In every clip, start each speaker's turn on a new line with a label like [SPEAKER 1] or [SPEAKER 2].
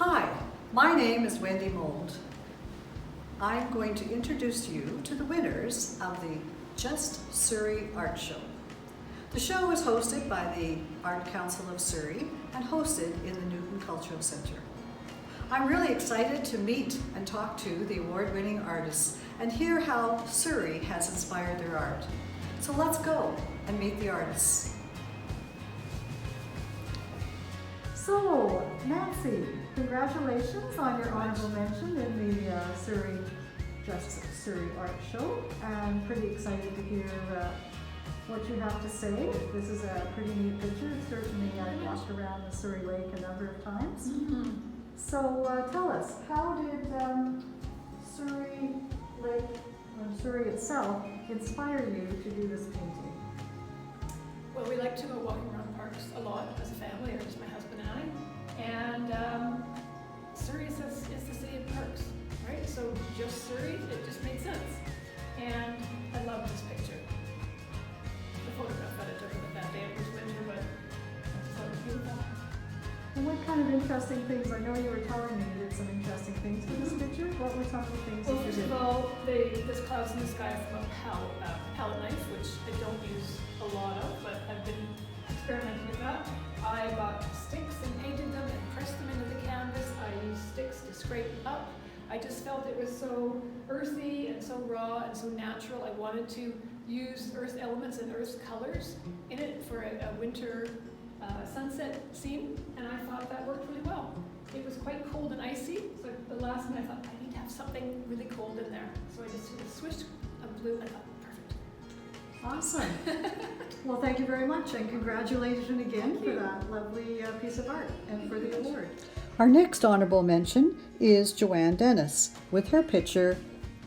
[SPEAKER 1] Hi, my name is Wendy Mould. I'm going to introduce you to the winners of the Just Surrey Art Show. The show is hosted by the Art Council of Surrey and hosted in the Newton Cultural Centre. I'm really excited to meet and talk to the award-winning artists and hear how Surrey has inspired their art. So let's go and meet the artists. So, Nancy, congratulations on your honorable mention in the Just Surrey Art Show. I'm pretty excited to hear what you have to say. This is a pretty neat picture. Certainly, I've walked around the Surrey Lake a number of times. So tell us, how did Surrey Lake, or Surrey itself, inspire you to do this painting?
[SPEAKER 2] Well, we like to go walking around parks a lot as a family, or just my husband and I. And Surrey is the city of parks, right? So just Surrey, it just made sense. And I love this picture. The photograph that I took of it that day, it was winter, but I just thought it was beautiful.
[SPEAKER 1] And what kind of interesting things, I know you were telling me you did some interesting things with this picture. What were some of the things
[SPEAKER 2] Well,
[SPEAKER 1] that you
[SPEAKER 2] first
[SPEAKER 1] did?
[SPEAKER 2] of all, this clouds in the sky from a palette knife, which I don't use a lot of, but I've been experimenting with that. I bought sticks and painted them and pressed them into the canvas. I used sticks to scrape up. I just felt it was so earthy and so raw and so natural. I wanted to use earth elements and earth colors in it for a winter sunset scene, and I thought that worked really well. It was quite cold and icy, so the last night I thought I need to have something really cold in there. So I just swished a blue and I thought, perfect.
[SPEAKER 1] Awesome. Well, thank you very much, and congratulations again for that lovely piece of art and for the award. Our next honorable mention is Joanne Dennis with her picture,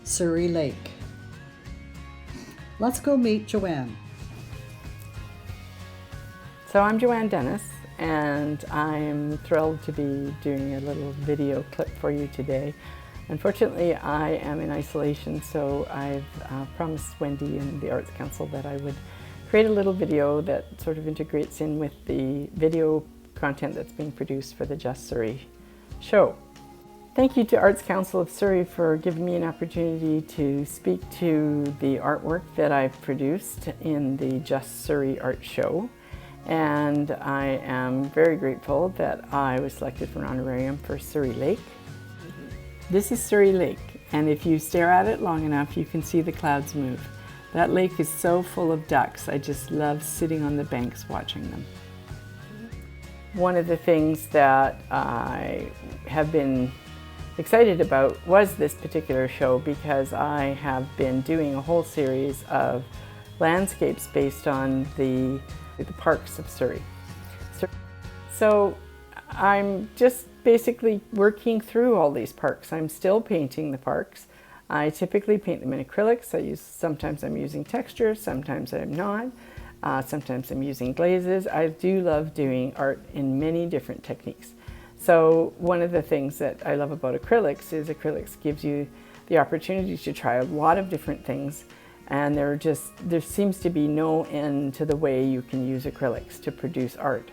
[SPEAKER 1] Surrey Lake. Let's go meet Joanne.
[SPEAKER 3] So I'm Joanne Dennis, and I'm thrilled to be doing a little video clip for you today. Unfortunately, I am in isolation, so I've promised Wendy and the Arts Council that I would create a little video that sort of integrates in with the video content that's being produced for the Just Surrey show. Thank you to Arts Council of Surrey for giving me an opportunity to speak to the artwork that I've produced in the Just Surrey Art Show. And I am very grateful that I was selected for an honorarium for Surrey Lake. This is Surrey Lake, and if you stare at it long enough, you can see the clouds move. That lake is so full of ducks. I just love sitting on the banks watching them. One of the things that I have been excited about was this particular show, because I have been doing a whole series of landscapes based on the parks of Surrey. So I'm just basically working through all these parks. I'm still painting the parks. I typically paint them in acrylics. Sometimes I'm using texture, sometimes I'm not. Sometimes I'm using glazes. I do love doing art in many different techniques. So one of the things that I love about acrylics is acrylics gives you the opportunity to try a lot of different things. And there seems to be no end to the way you can use acrylics to produce art.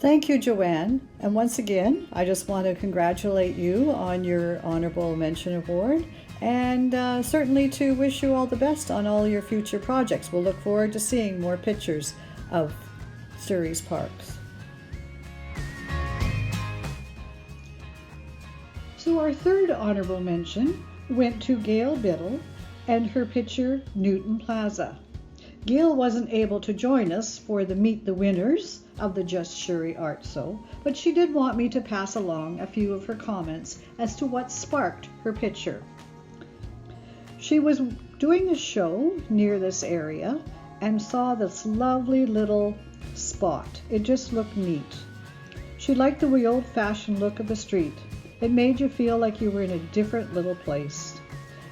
[SPEAKER 1] Thank you, Joanne. And once again, I just want to congratulate you on your Honorable Mention Award, and certainly to wish you all the best on all your future projects. We'll look forward to seeing more pictures of Surrey's parks. So our third honorable mention went to Gail Biddle and her picture, Newton Plaza. Gail wasn't able to join us for the Meet the Winners of the Just Surrey Art Show, but she did want me to pass along a few of her comments as to what sparked her picture. She was doing a show near this area and saw this lovely little spot. It just looked neat. She liked the old-fashioned look of the street. It made you feel like you were in a different little place.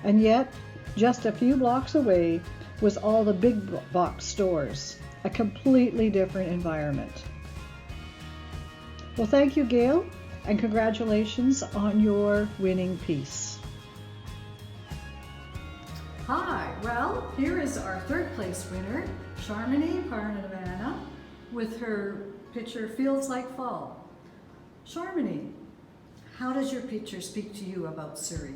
[SPEAKER 1] And yet, just a few blocks away was all the big box stores, a completely different environment. Well, thank you, Gail, and congratulations on your winning piece. Hi, well, here is our third place winner, Sharmini Parnavana, with her picture Feels Like Fall. Sharmini, how does your picture speak to you about Surrey?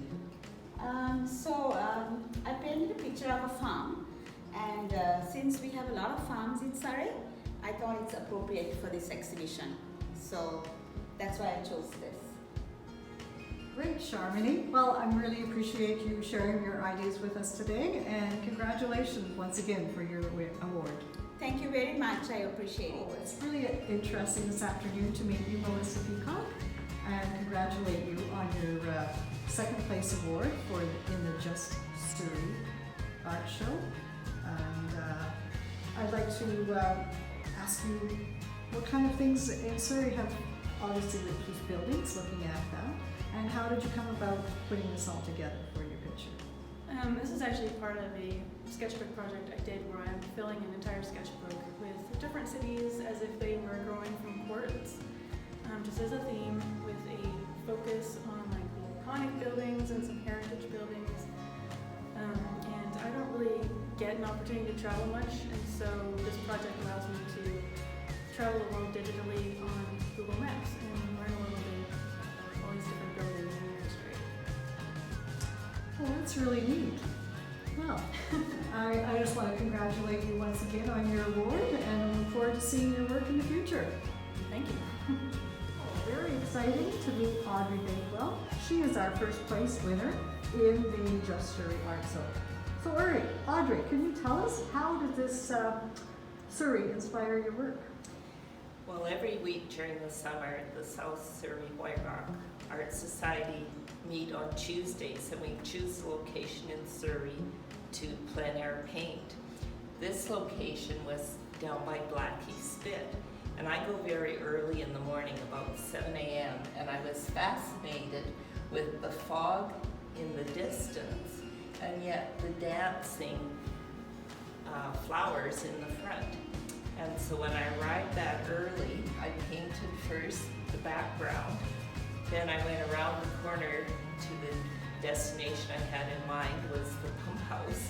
[SPEAKER 4] I painted a picture of a farm, and since we have a lot of farms in Surrey, I thought it's appropriate for this exhibition. So that's why I chose this.
[SPEAKER 1] Great, Sharmini. Well, I really appreciate you sharing your ideas with us today, and congratulations once again for your award.
[SPEAKER 4] Thank you very much. I appreciate it.
[SPEAKER 1] It's really interesting this afternoon to meet you, Melissa Peacock, and congratulate you on your second place award in the Just Surrey art show. And I'd like to ask you what kind of things in Surrey have obviously these buildings, looking at that, and how did you come about putting this all together for your picture?
[SPEAKER 2] This is actually part of a sketchbook project I did where I'm filling an entire sketchbook with different cities as if they were growing from quartz, just as a theme, with a focus on like the iconic buildings and some heritage buildings. And I don't really get an opportunity to travel much, and so this project allows me to travel the world digitally on Google Maps and learn a little bit about all these different buildings, and it's great.
[SPEAKER 1] Well, that's really neat. Well, I just want to congratulate you once again on your award, and I look forward to seeing your work in the future.
[SPEAKER 2] Thank you.
[SPEAKER 1] Very exciting to meet Audrey Bakewell. She is our first place winner in the Just Surrey Art Show. So Audrey, can you tell us, how did this Surrey inspire your work?
[SPEAKER 5] Well, every week during the summer, the South Surrey White Rock Art Society meet on Tuesdays, and we choose a location in Surrey to plein air paint. This location was down by Blackie Spit, and I go very early in the morning, about 7 a.m., and I was fascinated with the fog in the distance, and yet the dancing flowers in the front. And so when I arrived that early, I painted first the background, then I went around the corner to the destination I had in mind, was the pump house,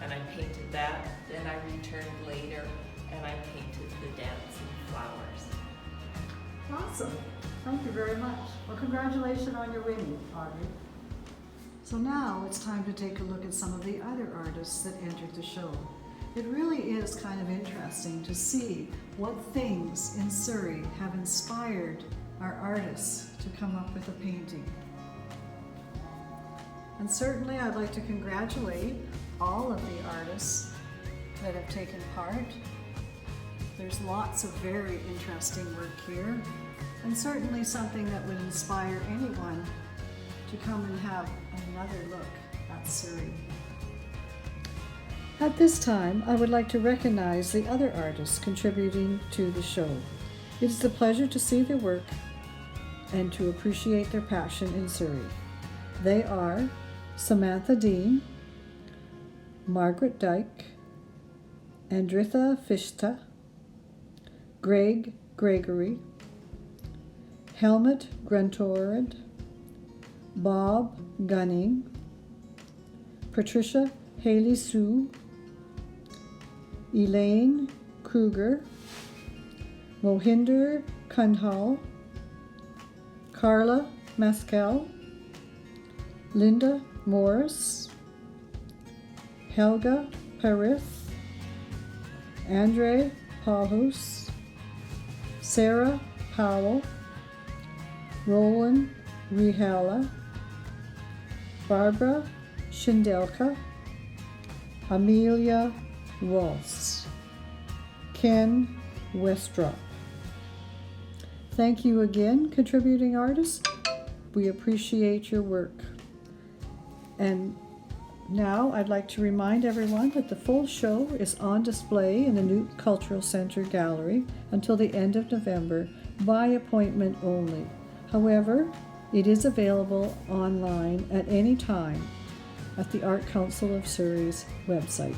[SPEAKER 5] and I painted that. Then I returned later and I painted the dancing flowers.
[SPEAKER 1] Awesome. Thank you very much. Well, congratulations on your winning, Audrey. So now it's time to take a look at some of the other artists that entered the show. It really is kind of interesting to see what things in Surrey have inspired our artists to come up with a painting. And certainly I'd like to congratulate all of the artists that have taken part. There's lots of very interesting work here, and certainly something that would inspire anyone to come and have another look at Surrey. At this time, I would like to recognize the other artists contributing to the show. It is a pleasure to see their work and to appreciate their passion in Surrey. They are Samantha Dean, Margaret Dyke, Andritha Fishta, Greg Gregory, Helmut Gruntorad, Bob Gunning, Patricia Haley Sue, Elaine Kruger, Mohinder Kunhal, Carla Maskell, Linda Morris, Helga Parith, Andre Paulhus, Sarah Powell, Roland Rihala, Barbara Shindelka, Amelia Waltz, Ken Westrop. Thank you again, contributing artists. We appreciate your work. And now I'd like to remind everyone that the full show is on display in the Newton Cultural Center Gallery until the end of November by appointment only. However, it is available online at any time at the Art Council of Surrey's website.